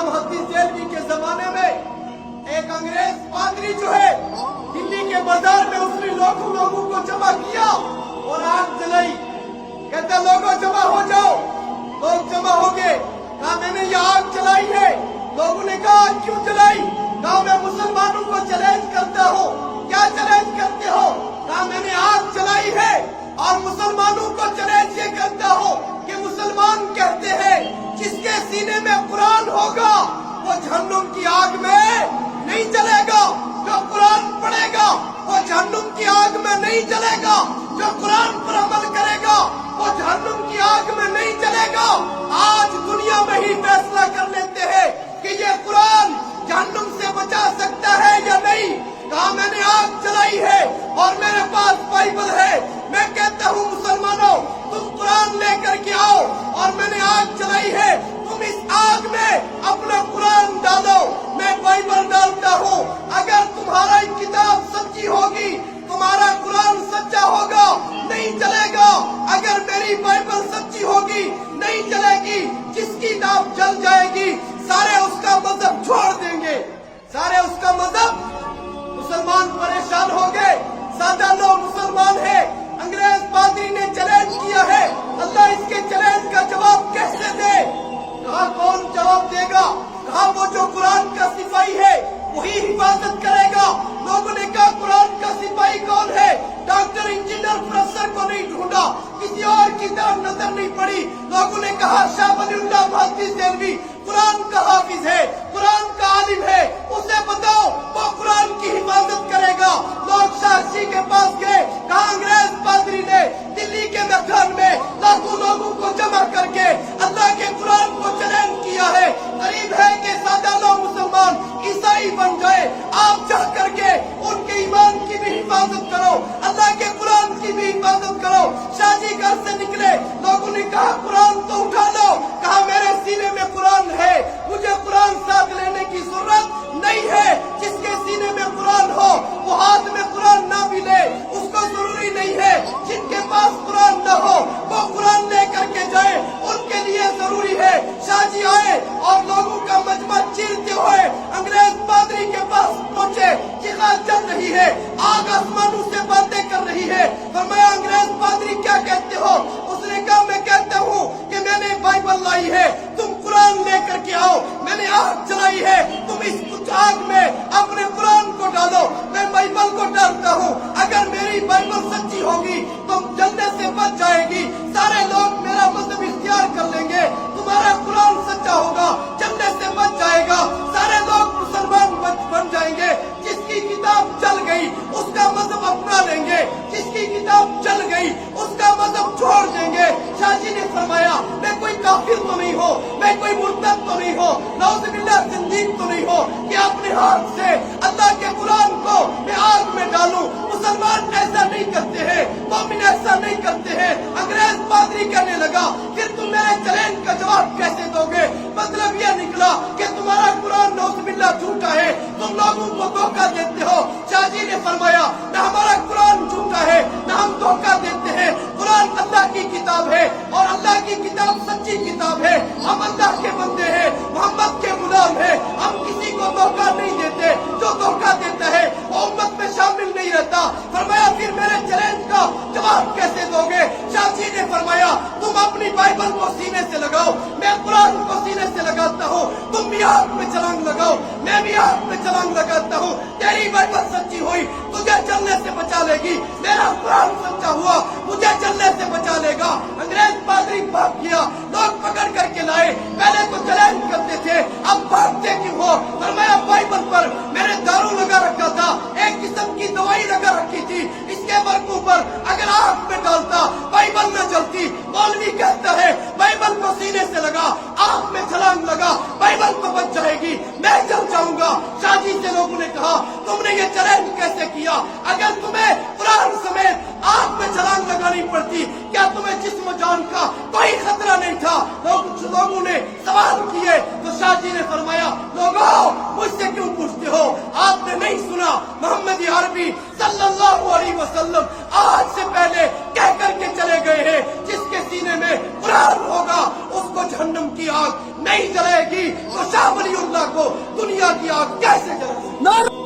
मोहद्दिस देलवी के जमाने में एक अंग्रेज पादरी जो है दिल्ली के बाजार में उसने लोगों को जमा किया और आग जलाई। कहता लोगों जमा हो जाओ। लोग जमा हो गए। कहा मैंने ये आग जलाई है। लोगों ने कहा क्यों जलाई? कहा मैं मुसलमानों को चैलेंज करता हूँ। क्या चैलेंज करते हो? कहा मैंने आग जलाई है और मुसलमानों को चैलेंज ये करता हूँ कि मुसलमान कहते हैं जिसके सीने में कुरान होगा वो जहन्नुम की आग में नहीं जलेगा। जो कुरान पढ़ेगा वो जहन्नुम की आग में नहीं जलेगा। जो कुरान पर अमल करेगा वो जहन्नुम की आग में नहीं जलेगा। आज दुनिया में ही फैसला कर लेते हैं कि ये कुरान जहन्नुम से बचा सकता है या नहीं। कहा मैंने आग जलाई है और मेरे पास बाइबल है। मैं कहता हूँ मुसलमानों तुम कुरान लेकर के आओ और मैंने आग जलाई है। तुम इस आग में अपना कुरान डालो, मैं बाइबल डालता हूँ। अगर तुम्हारा किताब सच्ची होगी तुम्हारा कुरान सच्चा होगा, नहीं जलेगा। अगर मेरी बाइबल सच्ची होगी नहीं जलेगी। जिसकी नाव जल जाएगी सारे उसका मजहब छोड़ देंगे। सारे उसका मजहब। मुसलमान परेशान हो गए। सादा लोग मुसलमान है। अंग्रेज पादरी ने चैलेंज किया है। अल्लाह इसके चैलेंज का जवाब कैसे दे? कहा कौन जवाब देगा? कहा वो जो कुरान का सिपाही है वही हिफाजत करेगा। लोगों ने कहा कुरान का सिपाही कौन है? डॉक्टर इंजीनियर प्रोफेसर को नहीं ढूंढा, किसी और की तरफ नजर नहीं पड़ी। लोगों ने कहा शाह वलीउल्लाह मोहद्दिस देलवी कुरान का हाफिज है, कुरान का आलिम है, उसे बताओ वो कुरान की हिफाजत करेगा। लोग शाहजी के पास गए। कहा अंग्रेज पादरी ने दिल्ली के मैदान में लाखों लोगों को जमा करके अल्लाह के कुरान को चैलेंज किया है। करीब है कि सादा लोग मुसलमान ईसाई बन जाए। आप जा करके उनके ईमान की भी हिफाजत करो, अल्लाह के कुरान की भी हिफाजत करो। शाहजी घर से निकले। लोगों ने कहा कुरान तो उठा लो। कहा मेरे सीने में कुरान है, मुझे कुरान साथ लेने की जरूरत नहीं है। जिसके सीने में कुरान हो वो हाथ में कुरान ना भी ले, उसको जरूरी नहीं है। जिनके पास कुरान न हो वो कुरान लेकर के जाए, उनके लिए जरूरी है। शाहजी आए और लोगों का मजमा चीरते हुए अंग्रेज पादरी के पास पहुंचे। चिखा चल रही है, आग आसमानों से बातें कर रही है। फरमाया अंग्रेज पादरी क्या कहते हो? उसने कहा मैं कहता हूँ कि मैंने बाइबल लाई है, तुम कुरान लेकर के आओ। मैंने आग जलाई है, तुम इस आग में अपने कुरान को डालो, मैं बाइबल को डालता हूँ। अगर मेरी बाइबल सच्ची होगी तो जलने से बच जाएगी। सारे लोग मेरा मजहब इख्तियार कर लेंगे। तुम्हारा कुरान सच्चा होगा, जलने से बच जाएगा। सारे लोग मुसलमान बन जाएंगे। जिसकी किताब जल गई उसका मजहब अपना लेंगे, जिसकी किताब जल गई उसका मजहब छोड़ देंगे। शाहजी ने फरमाया मैं कोई काफिर तो नहीं हो, मैं कोई मुर्तद तो नहीं हो, नाउज़ुबिल्लाह जिंदीक तो नहीं हो कि अपने हाथ से अल्लाह के कुरान को मैं आग में डालूं। मुसलमान ऐसा नहीं करते हैं, मोमिन ऐसा नहीं करते हैं। अंग्रेज पादरी कहने लगा फिर तुम मेरे चैलेंज का जवाब कैसे दोगे? मतलब यह निकला कि तुम्हारा कुरान नाउज़ुबिल्लाह झूठा है, तुम लोगों को धोखा देते हो। शाहजी ने फरमाया न हमारा कुरान झूठा है न हम धोखा देते हैं। कुरान अल्लाह की किताब है और अल्लाह की किताब सच्ची किताब है। हम अल्लाह के बंदे हैं, मोहम्मद के गुलाम हैं। हम किसी को धोखा नहीं देते। जो धोखा देता है वो उम्मत में शामिल नहीं रहता। फरमाया फिर मेरे चैलेंज का जवाब कैसे दोगे? शाहजी ने फरमाया तुम अपनी बाइबल को सीने से लगाओ, मैं कुरान को सीने से लगाता हूँ। तुम भी आग में छलांग लगाओ, मैं भी आग में छलांग लगाता हूँ। तेरी बाइबल सच्ची हुई तुझे जलने से बचा लेगी, मेरा कुरान सच्चा हुआ मुझे जलने से बचा लेगा। अंग्रेज पादरी भाग गया। लोग पकड़ करके लाए। पहले तो चैलेंज करते थे, अब भागते क्यों हो? फरमाया बाइबल पर मैंने दारू लगा रखा था, एक किस्म की दवाई लगा रखी थी। इसके बरकू पर अगर आग में डालता बाइबल न जलती। मौलवी कहता है बाइबल को सीने से लगा, आग में छलांग लगा, बाइबल तो बच जाएगी, मैं जल जाऊंगा। शाहजी से लोगों ने कहा तुमने ये चैलेंज कैसे किया? अगर तुम्हें कुरान समेत आग में छलांग लगानी पड़ती क्या तुम्हें जिस्म जान का कोई खतरा नहीं था? लोगों ने सवाल किए तो शाहजी ने फरमाया लोगों मुझसे क्यों पूछते हो? आपने नहीं सुना मोहम्मद अरबी सल्लल्लाहु अलैहि वसल्लम आज से पहले कह करके चले गए हैं जिसके सीने में कुरान होगा उसको जहन्नम की आग नहीं نہیں جلائے گی تو شاہ ولی اللہ کو دنیا کی آگ کیسے جلائے گی؟